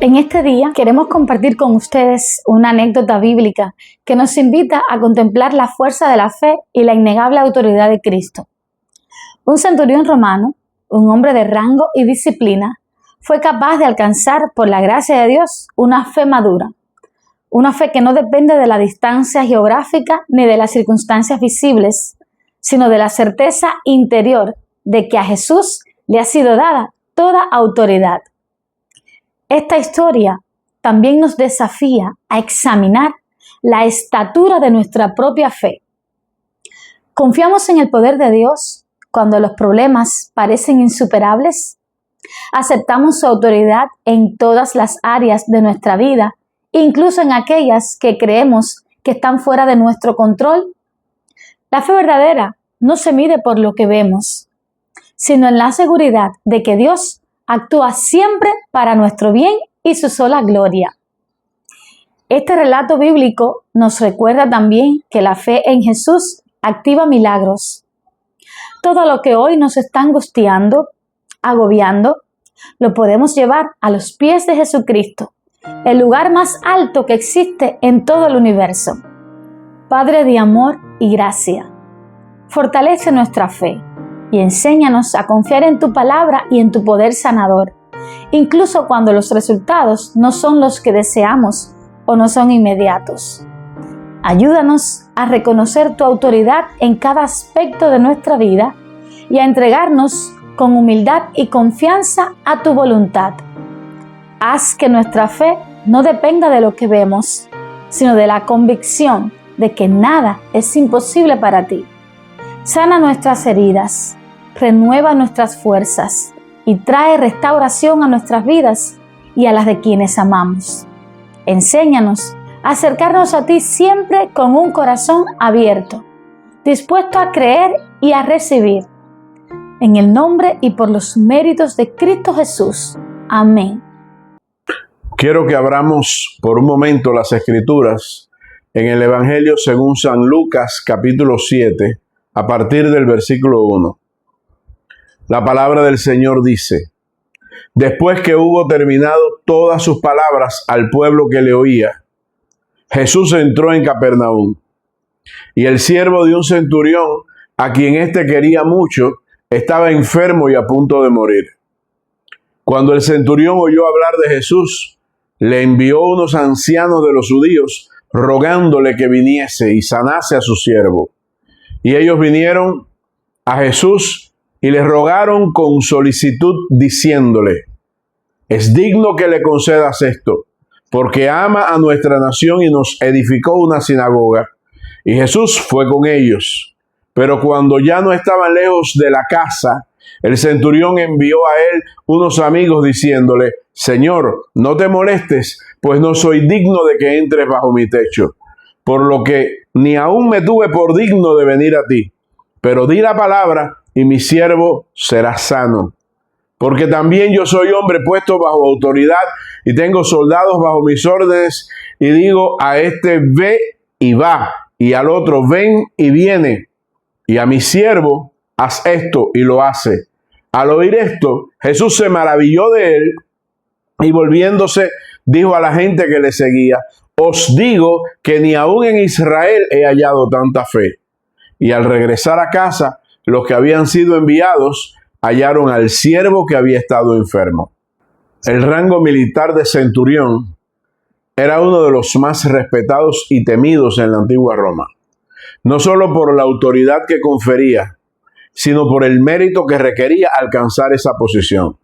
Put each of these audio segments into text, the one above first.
En este día queremos compartir con ustedes una anécdota bíblica que nos invita a contemplar la fuerza de la fe y la innegable autoridad de Cristo. Un centurión romano, un hombre de rango y disciplina, fue capaz de alcanzar por la gracia de Dios una fe madura, una fe que no depende de la distancia geográfica ni de las circunstancias visibles, sino de la certeza interior de que a Jesús le ha sido dada toda autoridad. Esta historia también nos desafía a examinar la estatura de nuestra propia fe. ¿Confiamos en el poder de Dios cuando los problemas parecen insuperables? ¿Aceptamos su autoridad en todas las áreas de nuestra vida, incluso en aquellas que creemos que están fuera de nuestro control? La fe verdadera no se mide por lo que vemos, sino en la seguridad de que Dios actúa siempre para nuestro bien y su sola gloria. Este relato bíblico nos recuerda también que la fe en Jesús activa milagros. Todo lo que hoy nos está angustiando, agobiando, lo podemos llevar a los pies de Jesucristo, el lugar más alto que existe en todo el universo. Padre de amor y gracia, fortalece nuestra fe y enséñanos a confiar en tu palabra y en tu poder sanador, incluso cuando los resultados no son los que deseamos o no son inmediatos. Ayúdanos a reconocer tu autoridad en cada aspecto de nuestra vida y a entregarnos con humildad y confianza a tu voluntad. Haz que nuestra fe no dependa de lo que vemos, sino de la convicción de que nada es imposible para ti. Sana nuestras heridas, renueva nuestras fuerzas y trae restauración a nuestras vidas y a las de quienes amamos. Enséñanos a acercarnos a ti siempre con un corazón abierto, dispuesto a creer y a recibir. En el nombre y por los méritos de Cristo Jesús. Amén. Quiero que abramos por un momento las Escrituras en el Evangelio según San Lucas, capítulo 7, a partir del versículo 1. La palabra del Señor dice: Después que hubo terminado todas sus palabras al pueblo que le oía, Jesús entró en Capernaum. Y el siervo de un centurión, a quien éste quería mucho, estaba enfermo y a punto de morir. Cuando el centurión oyó hablar de Jesús, le envió unos ancianos de los judíos, rogándole que viniese y sanase a su siervo. Y ellos vinieron a Jesús y le rogaron con solicitud, diciéndole: es digno que le concedas esto, porque ama a nuestra nación y nos edificó una sinagoga. Y Jesús fue con ellos. Pero cuando ya no estaban lejos de la casa, el centurión envió a él unos amigos diciéndole: Señor, no te molestes, pues no soy digno de que entres bajo mi techo, por lo que ni aún me tuve por digno de venir a ti. Pero di la palabra y mi siervo será sano. Porque también yo soy hombre puesto bajo autoridad y tengo soldados bajo mis órdenes, y digo a este: ve y va, y al otro: ven y viene, y a mi siervo: haz esto, y lo hace. Al oír esto, Jesús se maravilló de él y volviéndose dijo a la gente que le seguía: os digo que ni aún en Israel he hallado tanta fe. Y al regresar a casa, los que habían sido enviados hallaron al siervo que había estado enfermo. El rango militar de centurión era uno de los más respetados y temidos en la antigua Roma, no solo por la autoridad que confería, sino por el mérito que requería alcanzar esa posición.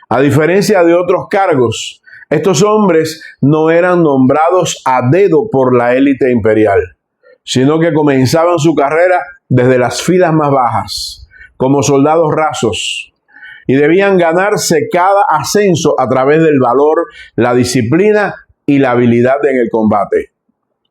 A diferencia de otros cargos, estos hombres no eran nombrados a dedo por la élite imperial, sino que comenzaban su carrera desde las filas más bajas, como soldados rasos, y debían ganarse cada ascenso a través del valor, la disciplina y la habilidad en el combate.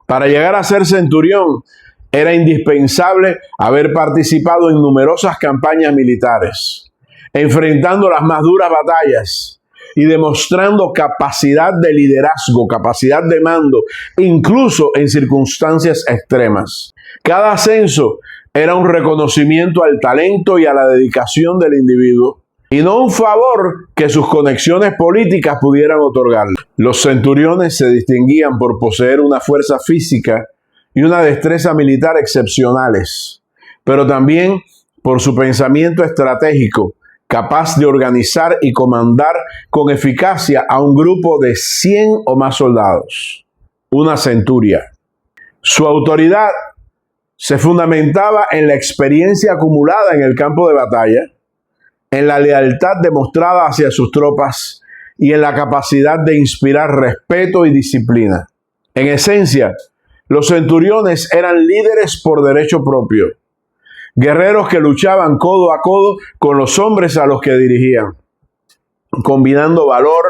Para llegar a ser centurión, era indispensable haber participado en numerosas campañas militares, enfrentando las más duras batallas y demostrando capacidad de liderazgo, capacidad de mando, incluso en circunstancias extremas. Cada ascenso era un reconocimiento al talento y a la dedicación del individuo, y no un favor que sus conexiones políticas pudieran otorgarle. Los centuriones se distinguían por poseer una fuerza física y una destreza militar excepcionales, pero también por su pensamiento estratégico, capaz de organizar y comandar con eficacia a un grupo de 100 o más soldados, una centuria. Su autoridad se fundamentaba en la experiencia acumulada en el campo de batalla, en la lealtad demostrada hacia sus tropas y en la capacidad de inspirar respeto y disciplina. En esencia, los centuriones eran líderes por derecho propio, guerreros que luchaban codo a codo con los hombres a los que dirigían, combinando valor,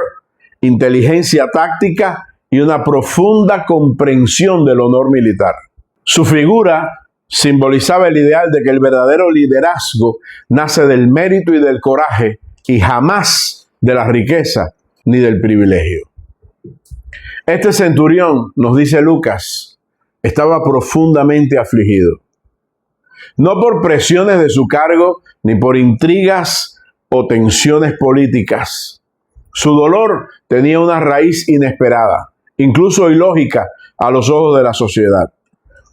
inteligencia táctica y una profunda comprensión del honor militar. Su figura simbolizaba el ideal de que el verdadero liderazgo nace del mérito y del coraje y jamás de la riqueza ni del privilegio. Este centurión, nos dice Lucas, estaba profundamente afligido. No por presiones de su cargo ni por intrigas o tensiones políticas. Su dolor tenía una raíz inesperada, incluso ilógica a los ojos de la sociedad.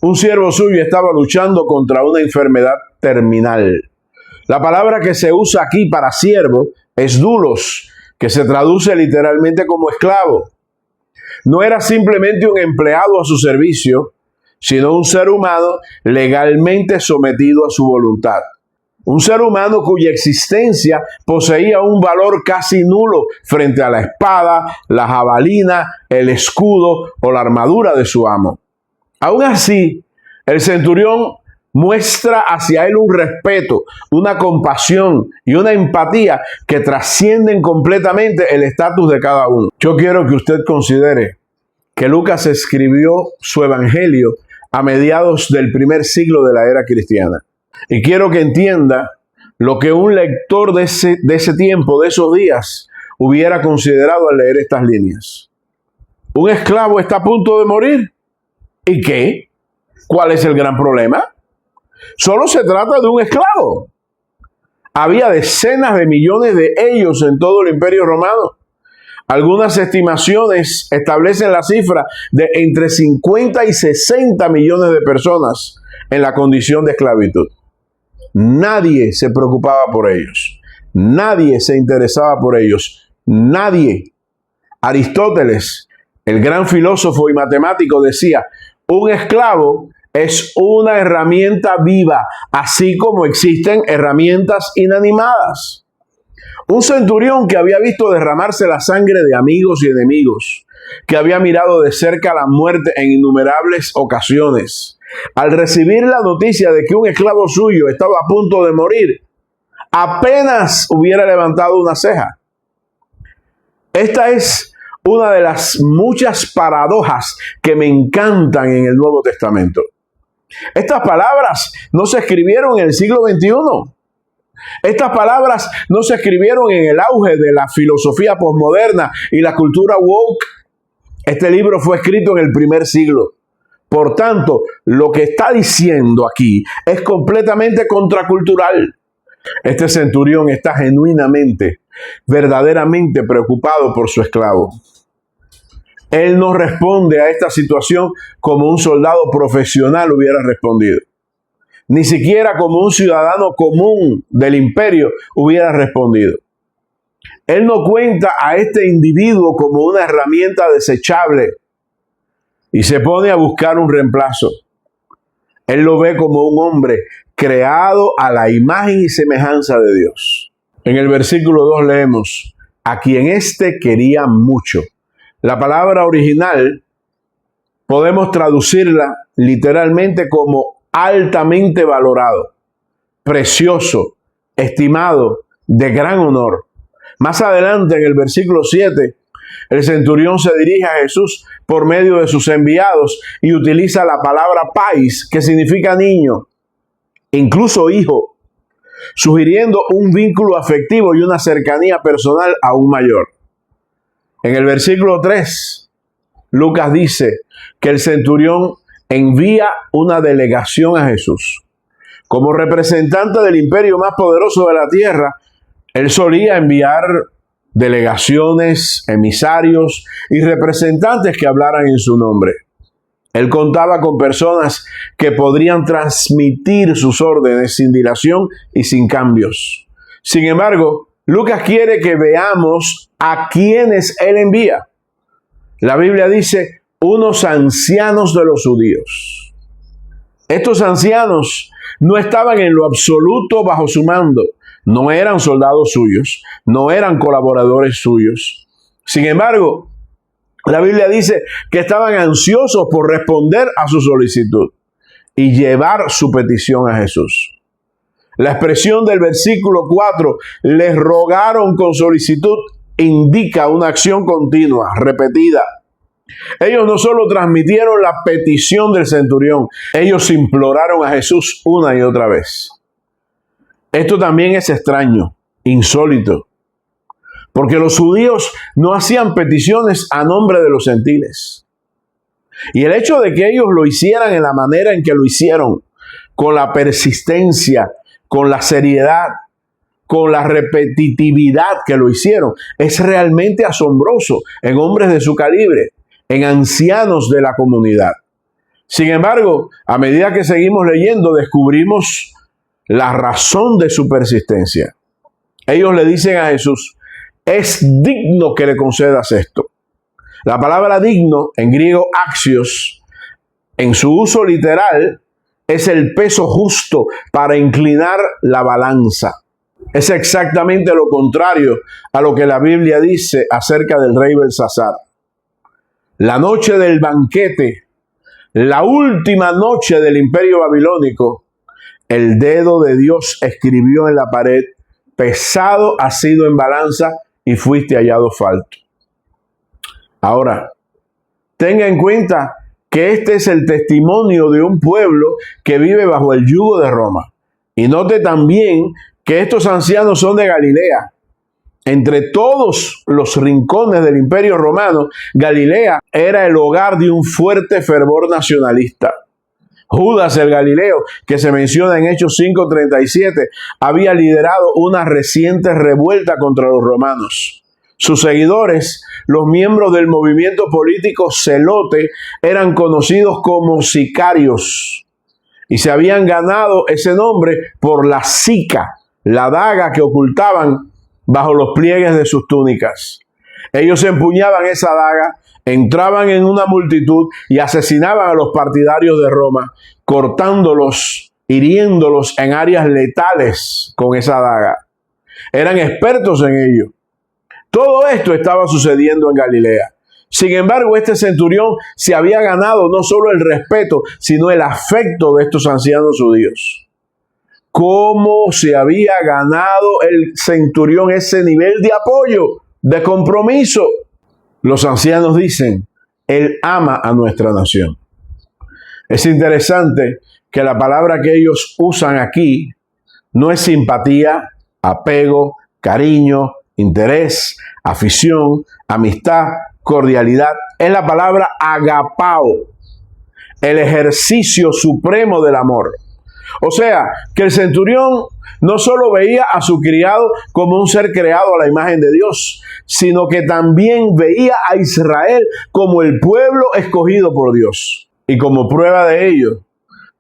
Un siervo suyo estaba luchando contra una enfermedad terminal. La palabra que se usa aquí para siervo es doulos, que se traduce literalmente como esclavo. No era simplemente un empleado a su servicio, sino un ser humano legalmente sometido a su voluntad. Un ser humano cuya existencia poseía un valor casi nulo frente a la espada, la jabalina, el escudo o la armadura de su amo. Aún así, el centurión muestra hacia él un respeto, una compasión y una empatía que trascienden completamente el estatus de cada uno. Yo quiero que usted considere que Lucas escribió su evangelio a mediados del primer siglo de la era cristiana. Y quiero que entienda lo que un lector de ese tiempo, de esos días, hubiera considerado al leer estas líneas. Un esclavo está a punto de morir. ¿Y qué? ¿Cuál es el gran problema? Solo se trata de un esclavo. Había decenas de millones de ellos en todo el Imperio Romano. Algunas estimaciones establecen la cifra de entre 50 y 60 millones de personas en la condición de esclavitud. Nadie se preocupaba por ellos. Nadie se interesaba por ellos. Nadie. Aristóteles, el gran filósofo y matemático, decía: un esclavo es una herramienta viva, así como existen herramientas inanimadas. Un centurión que había visto derramarse la sangre de amigos y enemigos, que había mirado de cerca la muerte en innumerables ocasiones, al recibir la noticia de que un esclavo suyo estaba a punto de morir, apenas hubiera levantado una ceja. Esta es una de las muchas paradojas que me encantan en el Nuevo Testamento. Estas palabras no se escribieron en el siglo XXI. Estas palabras no se escribieron en el auge de la filosofía posmoderna y la cultura woke. Este libro fue escrito en el primer siglo. Por tanto, lo que está diciendo aquí es completamente contracultural. Este centurión está genuinamente, verdaderamente preocupado por su esclavo. Él no responde a esta situación como un soldado profesional hubiera respondido. Ni siquiera como un ciudadano común del imperio hubiera respondido. Él no cuenta a este individuo como una herramienta desechable y se pone a buscar un reemplazo. Él lo ve como un hombre creado a la imagen y semejanza de Dios. En el versículo 2 leemos: a quien éste quería mucho. La palabra original podemos traducirla literalmente como altamente valorado, precioso, estimado, de gran honor. Más adelante, en el versículo 7, el centurión se dirige a Jesús por medio de sus enviados y utiliza la palabra pais, que significa niño, incluso hijo, sugiriendo un vínculo afectivo y una cercanía personal aún mayor. En el versículo 3, Lucas dice que el centurión envía una delegación a Jesús. Como representante del imperio más poderoso de la tierra, Él solía enviar delegaciones, emisarios y representantes que hablaran en su nombre. Él contaba con personas que podrían transmitir sus órdenes sin dilación y sin cambios. Sin embargo, Lucas quiere que veamos a quienes él envía. La Biblia dice, unos ancianos de los judíos. Estos ancianos no estaban en lo absoluto bajo su mando. No eran soldados suyos, no eran colaboradores suyos. Sin embargo, la Biblia dice que estaban ansiosos por responder a su solicitud y llevar su petición a Jesús. La expresión del versículo 4, les rogaron con solicitud, indica una acción continua, repetida. Ellos no solo transmitieron la petición del centurión, ellos imploraron a Jesús una y otra vez. Esto también es extraño, insólito, porque los judíos no hacían peticiones a nombre de los gentiles. Y el hecho de que ellos lo hicieran en la manera en que lo hicieron, con la persistencia, con la seriedad, con la repetitividad que lo hicieron, es realmente asombroso en hombres de su calibre, en ancianos de la comunidad. Sin embargo, a medida que seguimos leyendo, descubrimos la razón de su persistencia. Ellos le dicen a Jesús, es digno que le concedas esto. La palabra digno, en griego axios, en su uso literal, es el peso justo para inclinar la balanza. Es exactamente lo contrario a lo que la Biblia dice acerca del rey Belsasar. La noche del banquete, la última noche del imperio babilónico, el dedo de Dios escribió en la pared, pesado has sido en balanza y fuiste hallado falto. Ahora, tenga en cuenta que este es el testimonio de un pueblo que vive bajo el yugo de Roma. Y note también que estos ancianos son de Galilea. Entre todos los rincones del imperio romano, Galilea era el hogar de un fuerte fervor nacionalista. Judas el Galileo, que se menciona en Hechos 5:37, había liderado una reciente revuelta contra los romanos. Sus seguidores, los miembros del movimiento político celote, eran conocidos como sicarios y se habían ganado ese nombre por la sica, la daga que ocultaban bajo los pliegues de sus túnicas. Ellos empuñaban esa daga, entraban en una multitud y asesinaban a los partidarios de Roma, cortándolos, hiriéndolos en áreas letales con esa daga. Eran expertos en ello. Todo esto estaba sucediendo en Galilea. Sin embargo, este centurión se había ganado no solo el respeto, sino el afecto de estos ancianos judíos. ¿Cómo se había ganado el centurión ese nivel de apoyo, de compromiso? Los ancianos dicen, él ama a nuestra nación. Es interesante que la palabra que ellos usan aquí no es simpatía, apego, cariño, interés, afición, amistad, cordialidad. Es la palabra agapao, el ejercicio supremo del amor. O sea, que el centurión no solo veía a su criado como un ser creado a la imagen de Dios, sino que también veía a Israel como el pueblo escogido por Dios. Y como prueba de ello,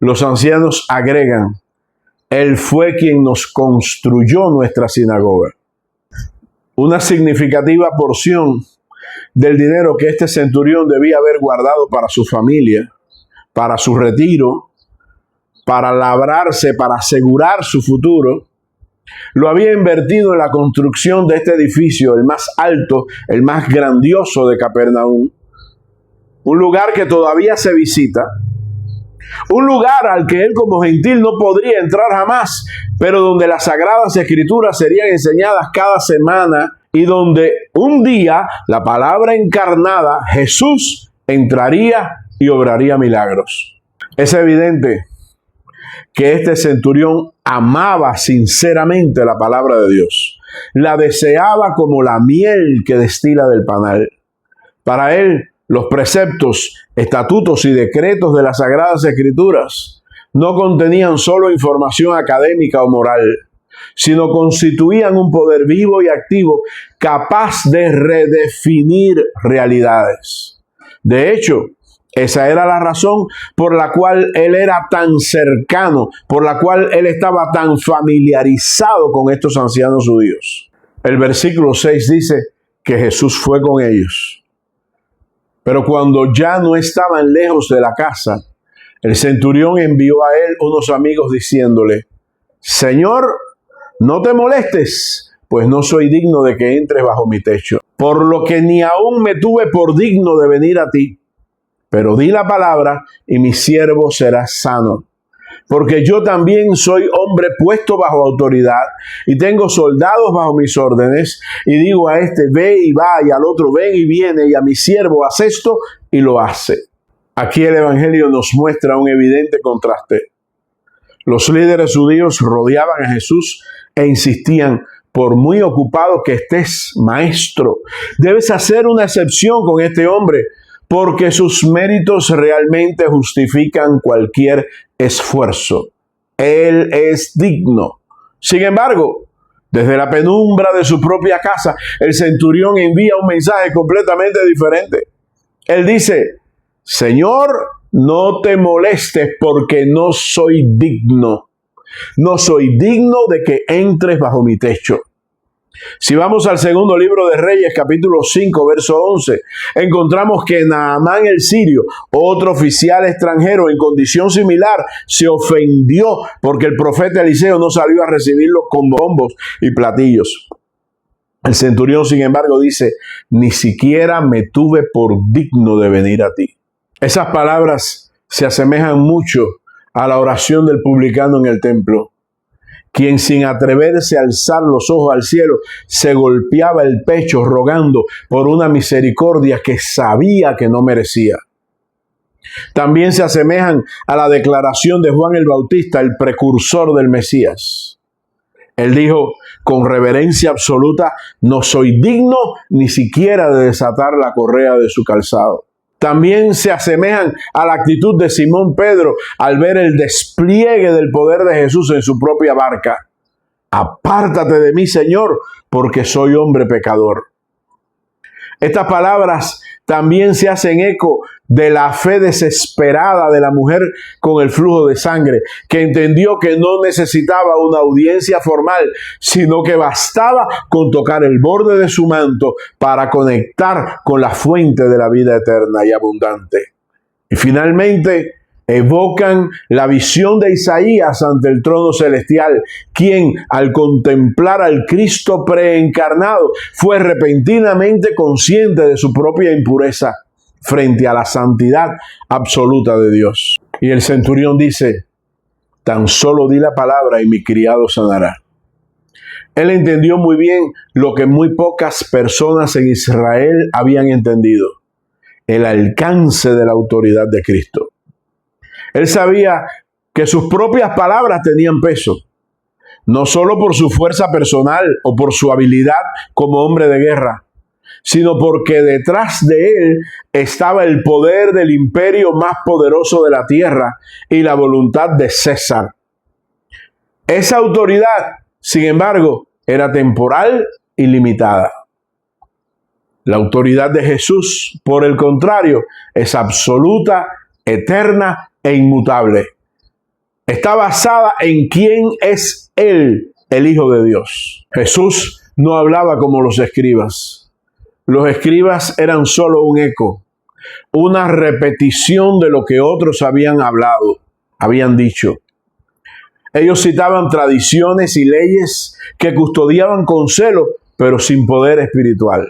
los ancianos agregan, él fue quien nos construyó nuestra sinagoga. Una significativa porción del dinero que este centurión debía haber guardado para su familia, para su retiro, para labrarse, para asegurar su futuro, lo había invertido en la construcción de este edificio, el más alto, el más grandioso de Capernaum, un lugar que todavía se visita, un lugar al que él como gentil no podría entrar jamás, pero donde las sagradas escrituras serían enseñadas cada semana y donde un día la palabra encarnada, Jesús, entraría y obraría milagros. Es evidente que este centurión amaba sinceramente la palabra de Dios. La deseaba como la miel que destila del panal. Para él, los preceptos, estatutos y decretos de las Sagradas Escrituras no contenían solo información académica o moral. sino constituían un poder vivo y activo capaz de redefinir realidades. De hecho, esa era la razón por la cual él era tan cercano, por la cual él estaba tan familiarizado con estos ancianos judíos. El versículo 6 dice que Jesús fue con ellos. Pero cuando ya no estaban lejos de la casa, el centurión envió a él unos amigos diciéndole: Señor, no te molestes, pues no soy digno de que entres bajo mi techo, por lo que ni aún me tuve por digno de venir a ti. Pero di la palabra y mi siervo será sano. Porque yo también soy hombre puesto bajo autoridad y tengo soldados bajo mis órdenes, y digo a este ve y va, y al otro ven y viene, y a mi siervo haz esto y lo hace. Aquí el Evangelio nos muestra un evidente contraste. Los líderes judíos rodeaban a Jesús e insistían: por muy ocupado que estés, maestro, debes hacer una excepción con este hombre, porque sus méritos realmente justifican cualquier esfuerzo. Él es digno. Sin embargo, desde la penumbra de su propia casa, el centurión envía un mensaje completamente diferente. Él dice: Señor, no te molestes, porque no soy digno. No soy digno de que entres bajo mi techo. Si vamos al segundo libro de Reyes, capítulo 5, verso 11, encontramos que Naamán el sirio, otro oficial extranjero en condición similar, se ofendió porque el profeta Eliseo no salió a recibirlo con bombos y platillos. El centurión, sin embargo, dice: ni siquiera me tuve por digno de venir a ti. Esas palabras se asemejan mucho a la oración del publicano en el templo, quien sin atreverse a alzar los ojos al cielo, se golpeaba el pecho rogando por una misericordia que sabía que no merecía. También se asemejan a la declaración de Juan el Bautista, el precursor del Mesías. Él dijo con reverencia absoluta: no soy digno ni siquiera de desatar la correa de su calzado. También se asemejan a la actitud de Simón Pedro al ver el despliegue del poder de Jesús en su propia barca. Apártate de mí, Señor, porque soy hombre pecador. Estas palabras también se hacen eco de la fe desesperada de la mujer con el flujo de sangre, que entendió que no necesitaba una audiencia formal, sino que bastaba con tocar el borde de su manto para conectar con la fuente de la vida eterna y abundante. Y finalmente evocan la visión de Isaías ante el trono celestial, quien al contemplar al Cristo preencarnado fue repentinamente consciente de su propia impureza frente a la santidad absoluta de Dios. Y el centurión dice: tan solo di la palabra y mi criado sanará. Él entendió muy bien lo que muy pocas personas en Israel habían entendido: el alcance de la autoridad de Cristo. Él sabía que sus propias palabras tenían peso, no solo por su fuerza personal o por su habilidad como hombre de guerra, sino porque detrás de él estaba el poder del imperio más poderoso de la tierra y la voluntad de César. Esa autoridad, sin embargo, era temporal y limitada. La autoridad de Jesús, por el contrario, es absoluta, eterna e inmutable. Está basada en quién es Él, el Hijo de Dios. Jesús no hablaba como los escribas. Los escribas eran solo un eco, una repetición de lo que otros habían hablado, habían dicho. Ellos citaban tradiciones y leyes que custodiaban con celo, pero sin poder espiritual.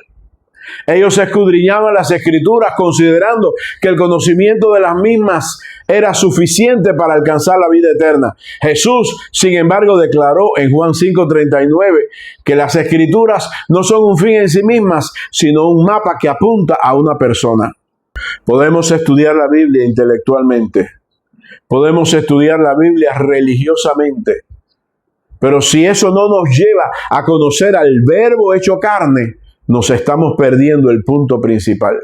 Ellos escudriñaban las Escrituras considerando que el conocimiento de las mismas era suficiente para alcanzar la vida eterna. Jesús, sin embargo, declaró en Juan 5:39 que las Escrituras no son un fin en sí mismas, sino un mapa que apunta a una persona. Podemos estudiar la Biblia intelectualmente. Podemos estudiar la Biblia religiosamente. Pero si eso no nos lleva a conocer al Verbo hecho carne, nos estamos perdiendo el punto principal.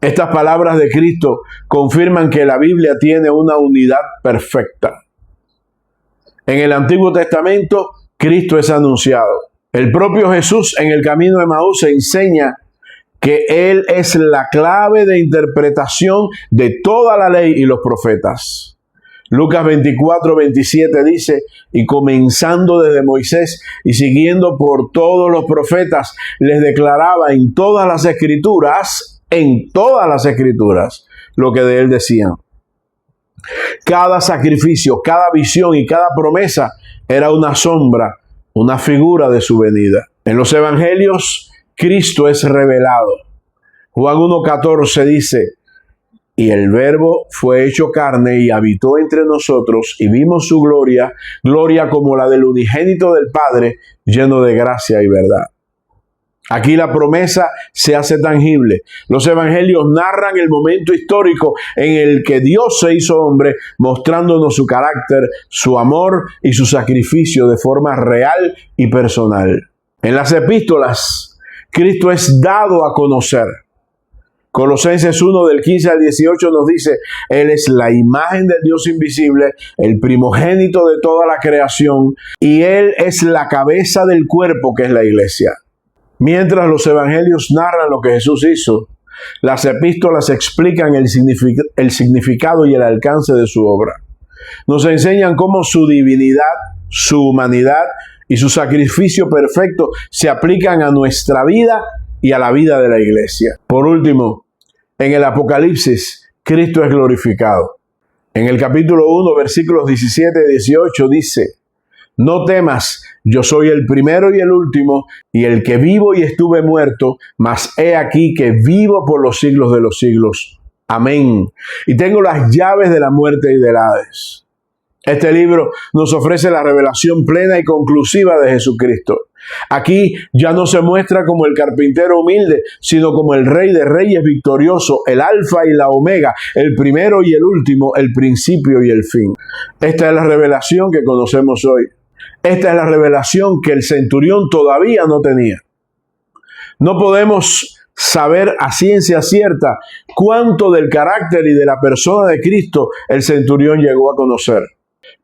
Estas palabras de Cristo confirman que la Biblia tiene una unidad perfecta. En el Antiguo Testamento, Cristo es anunciado. El propio Jesús en el camino de Emaús enseña que Él es la clave de interpretación de toda la ley y los profetas. Lucas 24:27 dice, y comenzando desde Moisés y siguiendo por todos los profetas, les declaraba en todas las escrituras, lo que de Él decían. Cada sacrificio, cada visión y cada promesa era una sombra, una figura de su venida. En los evangelios, Cristo es revelado. Juan 1:14 dice, y el Verbo fue hecho carne y habitó entre nosotros y vimos su gloria, gloria como la del unigénito del Padre, lleno de gracia y verdad. Aquí la promesa se hace tangible. Los evangelios narran el momento histórico en el que Dios se hizo hombre, mostrándonos su carácter, su amor y su sacrificio de forma real y personal. En las epístolas, Cristo es dado a conocer. Colosenses 1 del 15 al 18 nos dice, Él es la imagen del Dios invisible, el primogénito de toda la creación, y Él es la cabeza del cuerpo que es la iglesia. Mientras los evangelios narran lo que Jesús hizo, las epístolas explican el significado y el alcance de su obra. Nos enseñan cómo su divinidad, su humanidad y su sacrificio perfecto se aplican a nuestra vida y a la vida de la iglesia. Por último, en el Apocalipsis, Cristo es glorificado. En el capítulo 1, versículos 17 y 18 dice, no temas, yo soy el primero y el último, y el que vivo y estuve muerto, mas he aquí que vivo por los siglos de los siglos. Amén. Y tengo las llaves de la muerte y del Hades. Este libro nos ofrece la revelación plena y conclusiva de Jesucristo. Aquí ya no se muestra como el carpintero humilde, sino como el Rey de Reyes victorioso, el Alfa y la Omega, el primero y el último, el principio y el fin. Esta es la revelación que conocemos hoy. Esta es la revelación que el centurión todavía no tenía. No podemos saber a ciencia cierta cuánto del carácter y de la persona de Cristo el centurión llegó a conocer.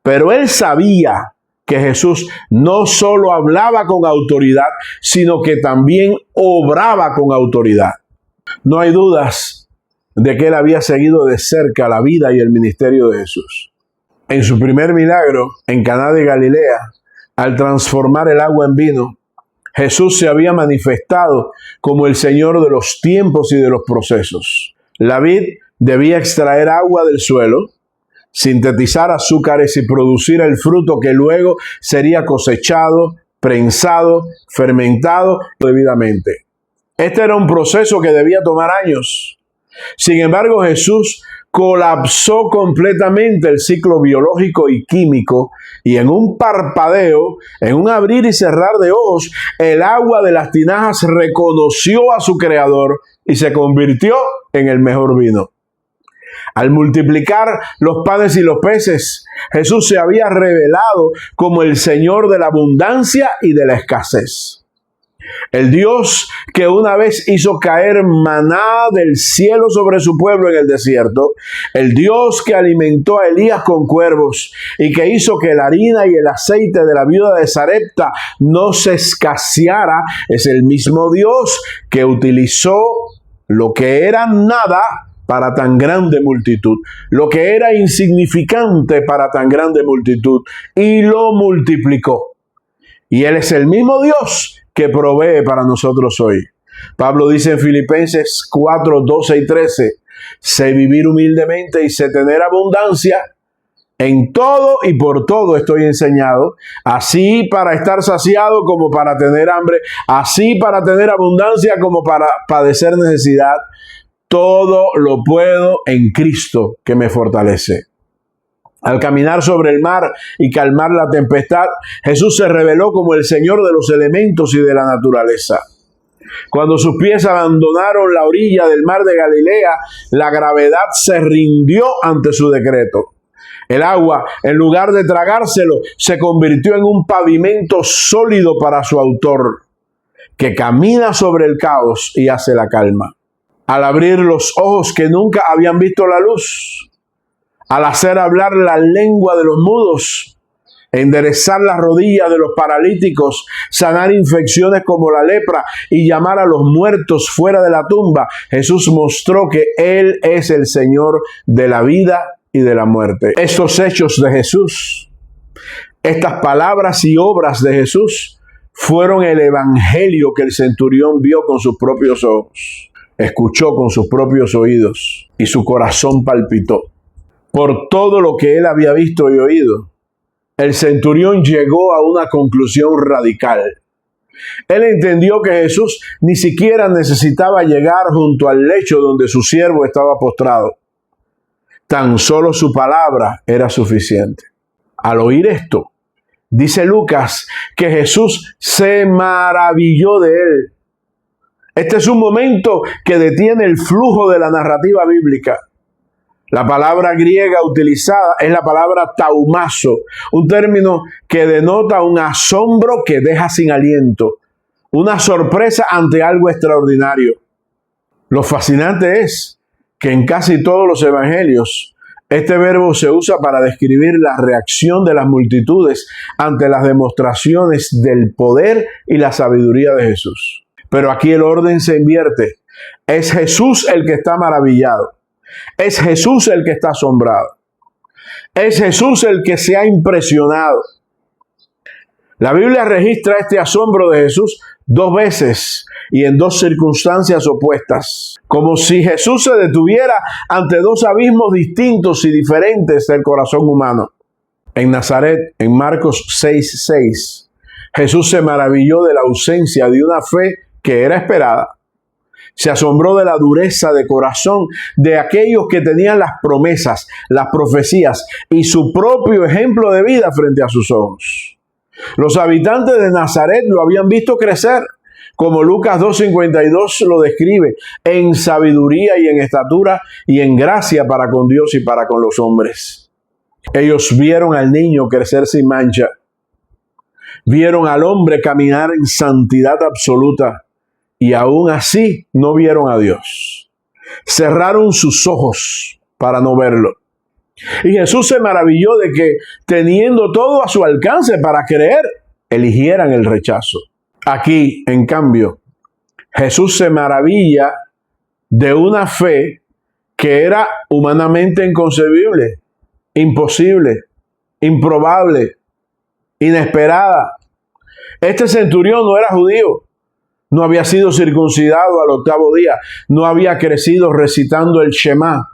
Pero él sabía que Jesús no solo hablaba con autoridad, sino que también obraba con autoridad. No hay dudas de que él había seguido de cerca la vida y el ministerio de Jesús. En su primer milagro, en Caná de Galilea, al transformar el agua en vino, Jesús se había manifestado como el Señor de los tiempos y de los procesos. La vid debía extraer agua del suelo, sintetizar azúcares y producir el fruto que luego sería cosechado, prensado, fermentado debidamente. Este era un proceso que debía tomar años. Sin embargo, Jesús colapsó completamente el ciclo biológico y químico y en un parpadeo, en un abrir y cerrar de ojos, el agua de las tinajas reconoció a su creador y se convirtió en el mejor vino. Al multiplicar los panes y los peces, Jesús se había revelado como el Señor de la abundancia y de la escasez. El Dios que una vez hizo caer maná del cielo sobre su pueblo en el desierto, el Dios que alimentó a Elías con cuervos y que hizo que la harina y el aceite de la viuda de Sarepta no se escaseara, es el mismo Dios que utilizó lo que era nada para tan grande multitud, lo que era insignificante para tan grande multitud, y lo multiplicó. Y Él es el mismo Dios que provee para nosotros hoy. Pablo dice en Filipenses 4, 12 y 13, sé vivir humildemente y sé tener abundancia. En todo y por todo estoy enseñado, así para estar saciado como para tener hambre, así para tener abundancia como para padecer necesidad. Todo lo puedo en Cristo que me fortalece. Al caminar sobre el mar y calmar la tempestad, Jesús se reveló como el Señor de los elementos y de la naturaleza. Cuando sus pies abandonaron la orilla del mar de Galilea, la gravedad se rindió ante su decreto. El agua, en lugar de tragárselo, se convirtió en un pavimento sólido para su autor, que camina sobre el caos y hace la calma. Al abrir los ojos que nunca habían visto la luz, al hacer hablar la lengua de los mudos, enderezar las rodillas de los paralíticos, sanar infecciones como la lepra y llamar a los muertos fuera de la tumba. Jesús mostró que Él es el Señor de la vida y de la muerte. Estos hechos de Jesús, estas palabras y obras de Jesús, fueron el evangelio que el centurión vio con sus propios ojos, escuchó con sus propios oídos y su corazón palpitó. Por todo lo que él había visto y oído, el centurión llegó a una conclusión radical. Él entendió que Jesús ni siquiera necesitaba llegar junto al lecho donde su siervo estaba postrado. Tan solo su palabra era suficiente. Al oír esto, dice Lucas que Jesús se maravilló de él. Este es un momento que detiene el flujo de la narrativa bíblica. La palabra griega utilizada es la palabra taumazo, un término que denota un asombro que deja sin aliento, una sorpresa ante algo extraordinario. Lo fascinante es que en casi todos los evangelios este verbo se usa para describir la reacción de las multitudes ante las demostraciones del poder y la sabiduría de Jesús. Pero aquí el orden se invierte. Es Jesús el que está maravillado. Es Jesús el que está asombrado. Es Jesús el que se ha impresionado. La Biblia registra este asombro de Jesús 2 veces y en 2 circunstancias opuestas, como si Jesús se detuviera ante 2 abismos distintos y diferentes del corazón humano. En Nazaret, en Marcos 6:6, Jesús se maravilló de la ausencia de una fe que era esperada. Se asombró de la dureza de corazón de aquellos que tenían las promesas, las profecías y su propio ejemplo de vida frente a sus ojos. Los habitantes de Nazaret lo habían visto crecer, como Lucas 2:52 lo describe, en sabiduría y en estatura y en gracia para con Dios y para con los hombres. Ellos vieron al niño crecer sin mancha, vieron al hombre caminar en santidad absoluta y aún así no vieron a Dios. Cerraron sus ojos para no verlo. Y Jesús se maravilló de que, teniendo todo a su alcance para creer, eligieran el rechazo. Aquí, en cambio, Jesús se maravilla de una fe que era humanamente inconcebible, imposible, improbable, inesperada. Este centurión no era judío, no había sido circuncidado al 8º día, no había crecido recitando el Shema,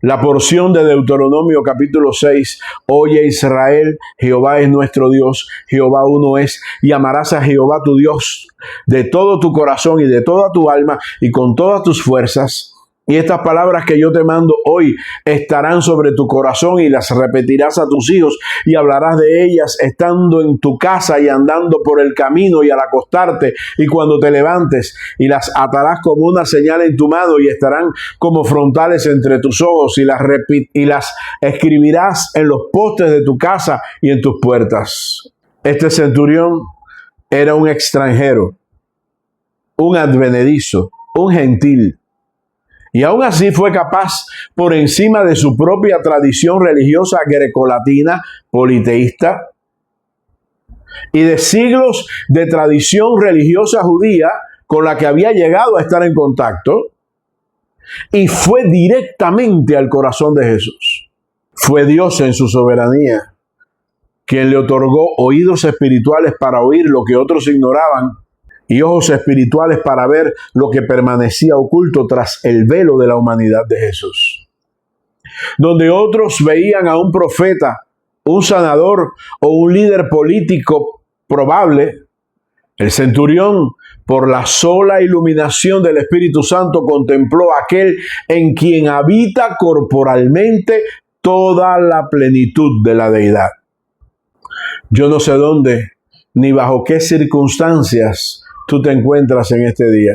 la porción de Deuteronomio capítulo 6, oye Israel, Jehová es nuestro Dios, Jehová uno es, y amarás a Jehová tu Dios de todo tu corazón y de toda tu alma y con todas tus fuerzas. Y estas palabras que yo te mando hoy estarán sobre tu corazón y las repetirás a tus hijos y hablarás de ellas estando en tu casa y andando por el camino y al acostarte y cuando te levantes, y las atarás como una señal en tu mano y estarán como frontales entre tus ojos y las escribirás en los postes de tu casa y en tus puertas. Este centurión era un extranjero, un advenedizo, un gentil. Y aún así fue capaz, por encima de su propia tradición religiosa grecolatina, politeísta, y de siglos de tradición religiosa judía con la que había llegado a estar en contacto, y fue directamente al corazón de Jesús. Fue Dios en su soberanía quien le otorgó oídos espirituales para oír lo que otros ignoraban, y ojos espirituales para ver lo que permanecía oculto tras el velo de la humanidad de Jesús. Donde otros veían a un profeta, un sanador o un líder político probable, el centurión, por la sola iluminación del Espíritu Santo, contempló a aquel en quien habita corporalmente toda la plenitud de la deidad. Yo no sé dónde ni bajo qué circunstancias tú te encuentras en este día.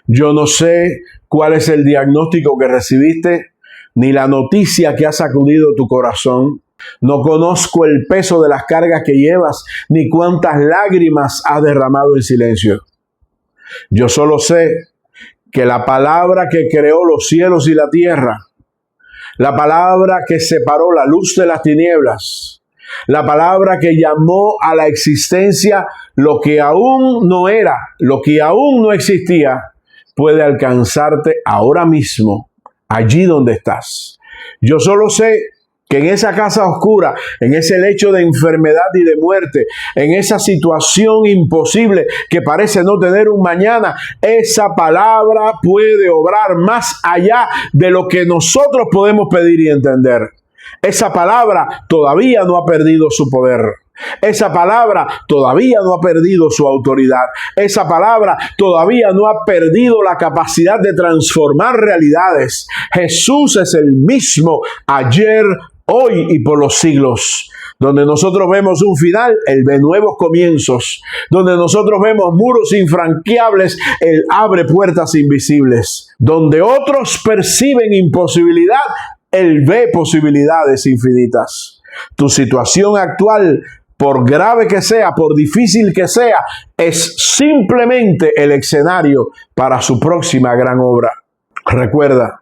Yo no sé cuál es el diagnóstico que recibiste, ni la noticia que ha sacudido tu corazón. No conozco el peso de las cargas que llevas, ni cuántas lágrimas has derramado en silencio. Yo solo sé que la palabra que creó los cielos y la tierra, la palabra que separó la luz de las tinieblas, La palabra que llamó a la existencia lo que aún no era, lo que aún no existía, puede alcanzarte ahora mismo, allí donde estás. Yo solo sé que en esa casa oscura, en ese lecho de enfermedad y de muerte, en esa situación imposible que parece no tener un mañana, esa palabra puede obrar más allá de lo que nosotros podemos pedir y entender. Esa palabra todavía no ha perdido su poder. Esa palabra todavía no ha perdido su autoridad. Esa palabra todavía no ha perdido la capacidad de transformar realidades. Jesús es el mismo ayer, hoy y por los siglos. Donde nosotros vemos un final, Él ve nuevos comienzos. Donde nosotros vemos muros infranqueables, Él abre puertas invisibles. Donde otros perciben imposibilidad, Él ve posibilidades infinitas. Tu situación actual, por grave que sea, por difícil que sea, es simplemente el escenario para su próxima gran obra. Recuerda,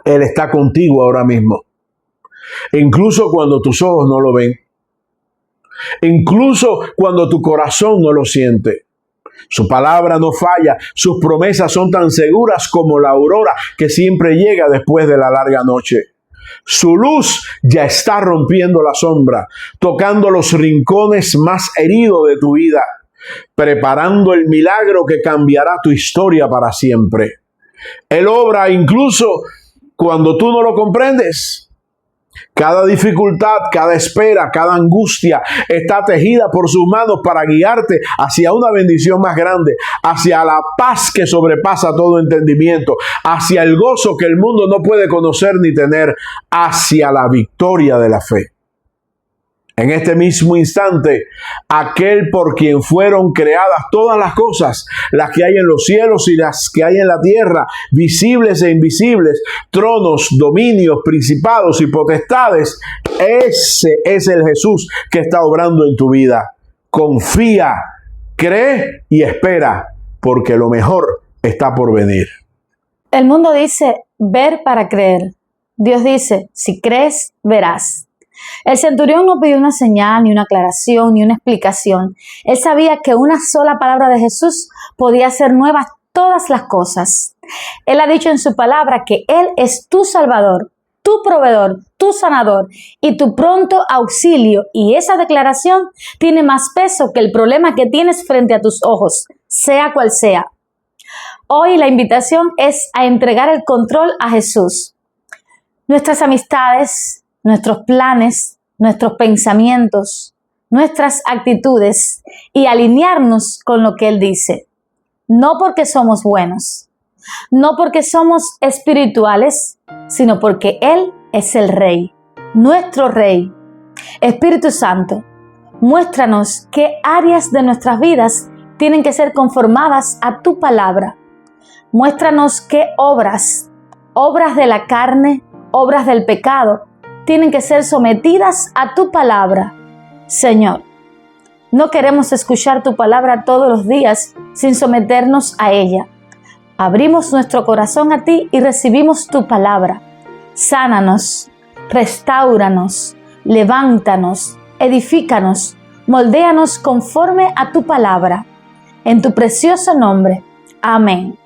Él está contigo ahora mismo. Incluso cuando tus ojos no lo ven. Incluso cuando tu corazón no lo siente. Su palabra no falla. Sus promesas son tan seguras como la aurora que siempre llega después de la larga noche. Su luz ya está rompiendo la sombra, tocando los rincones más heridos de tu vida, preparando el milagro que cambiará tu historia para siempre. Él obra incluso cuando tú no lo comprendes. Cada dificultad, cada espera, cada angustia está tejida por sus manos para guiarte hacia una bendición más grande, hacia la paz que sobrepasa todo entendimiento, hacia el gozo que el mundo no puede conocer ni tener, hacia la victoria de la fe. En este mismo instante, aquel por quien fueron creadas todas las cosas, las que hay en los cielos y las que hay en la tierra, visibles e invisibles, tronos, dominios, principados y potestades, ese es el Jesús que está obrando en tu vida. Confía, cree y espera, porque lo mejor está por venir. El mundo dice ver para creer. Dios dice, si crees, verás. El centurión no pidió una señal, ni una aclaración, ni una explicación. Él sabía que una sola palabra de Jesús podía hacer nuevas todas las cosas. Él ha dicho en su palabra que Él es tu Salvador, tu proveedor, tu sanador y tu pronto auxilio. Y esa declaración tiene más peso que el problema que tienes frente a tus ojos, sea cual sea. Hoy la invitación es a entregar el control a Jesús. Nuestras amistades, nuestros planes, nuestros pensamientos, nuestras actitudes y alinearnos con lo que Él dice. No porque somos buenos, no porque somos espirituales, sino porque Él es el Rey, nuestro Rey. Espíritu Santo, muéstranos qué áreas de nuestras vidas tienen que ser conformadas a tu palabra. Muéstranos qué obras de la carne, obras del pecado, tienen que ser sometidas a tu palabra. Señor, no queremos escuchar tu palabra todos los días sin someternos a ella. Abrimos nuestro corazón a ti y recibimos tu palabra. Sánanos, restáuranos, levántanos, edifícanos, moldéanos conforme a tu palabra. En tu precioso nombre. Amén.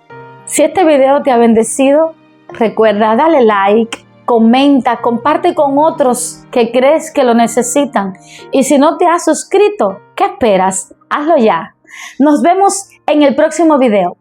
Si este video te ha bendecido, recuerda darle like, comenta, comparte con otros que crees que lo necesitan. Y si no te has suscrito, ¿qué esperas? Hazlo ya. Nos vemos en el próximo video.